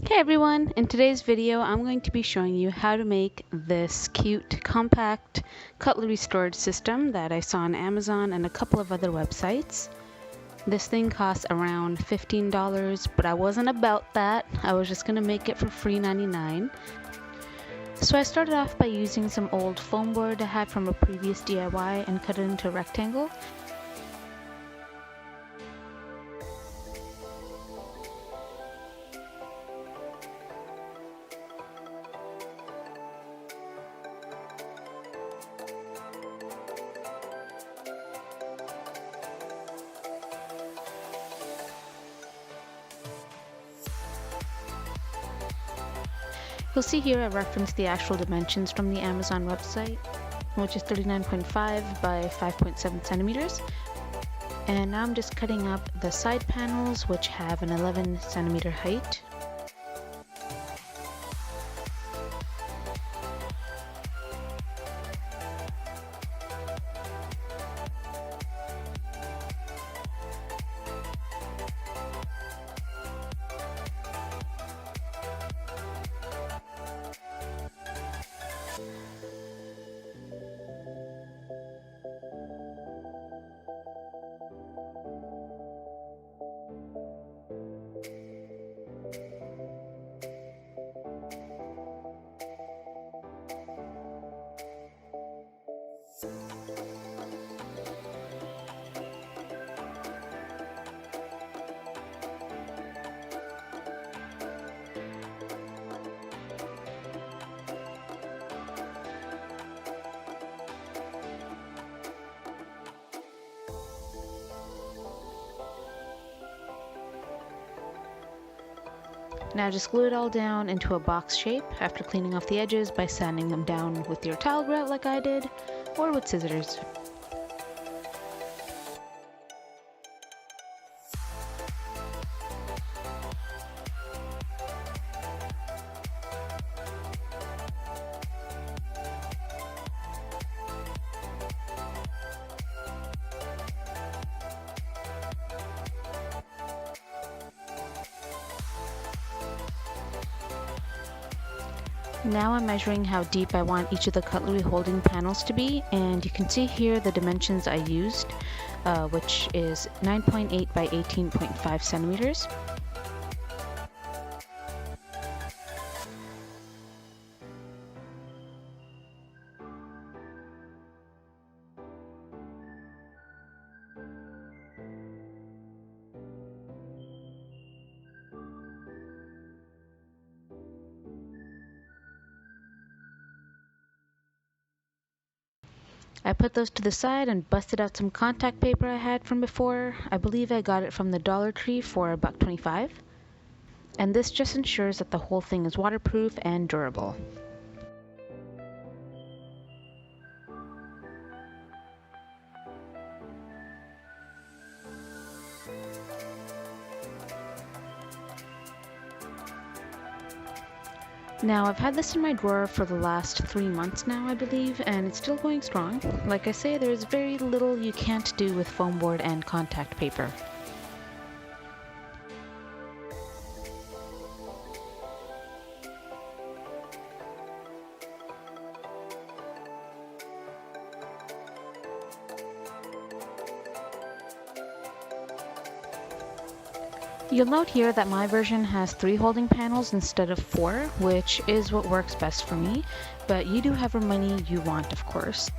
Hey everyone! In today's video I'm going to be showing you how to make this cute compact cutlery storage system that I saw on Amazon and a couple of other websites. This thing costs around $15, but I wasn't about that. I was just going to make it for free 99. So I started off by using some old foam board I had from a previous DIY and cut it into a rectangle. You'll see here I referenced the actual dimensions from the Amazon website, which is 39.5 by 5.7 centimeters. And now I'm just cutting up the side panels, which have an 11 centimeter height. Now just glue it all down into a box shape after cleaning off the edges by sanding them down with your towel grout like I did, or with scissors. Now I'm measuring how deep I want each of the cutlery holding panels to be, and you can see here the dimensions I used, which is 9.8 by 18.5 centimeters. I put those to the side and busted out some contact paper I had from before. I believe I got it from the Dollar Tree for $1.25. And this just ensures that the whole thing is waterproof and durable. Now I've had this in my drawer for the last 3 months now, I believe, and it's still going strong. Like I say, there's very little you can't do with foam board and contact paper. You'll note here that my version has 3 holding panels instead of 4, which is what works best for me, but you do however many you want, of course.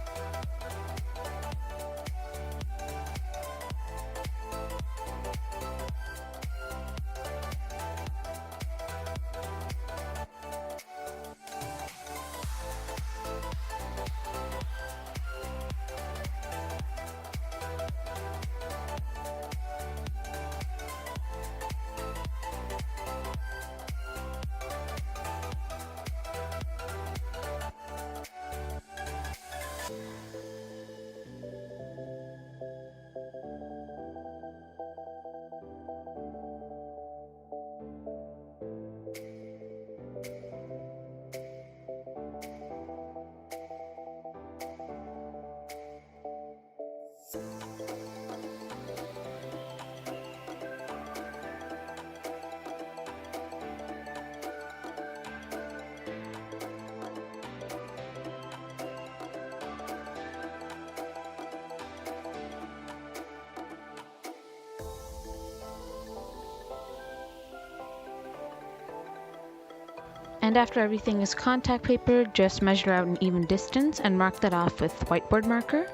And after everything is contact paper, just measure out an even distance and mark that off with whiteboard marker.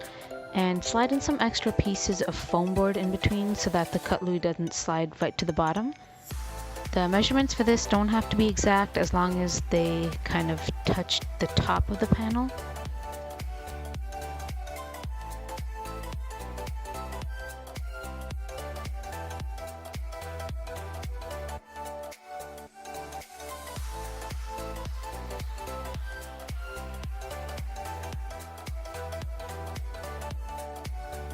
And slide in some extra pieces of foam board in between so that the cutlery doesn't slide right to the bottom. The measurements for this don't have to be exact as long as they kind of touch the top of the panel.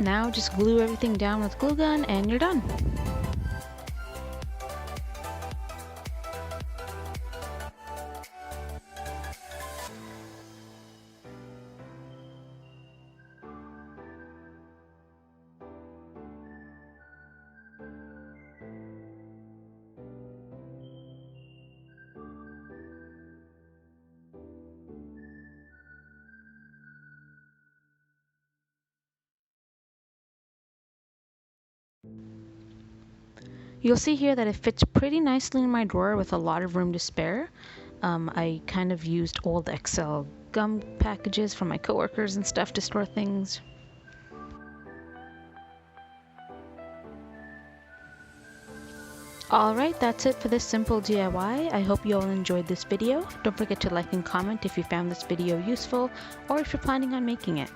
Now just glue everything down with glue gun and you're done. You'll see here that it fits pretty nicely in my drawer with a lot of room to spare. I kind of used old Excel gum packages from my coworkers and stuff to store things. Alright, that's it for this simple DIY. I hope you all enjoyed this video. Don't forget to like and comment if you found this video useful or if you're planning on making it.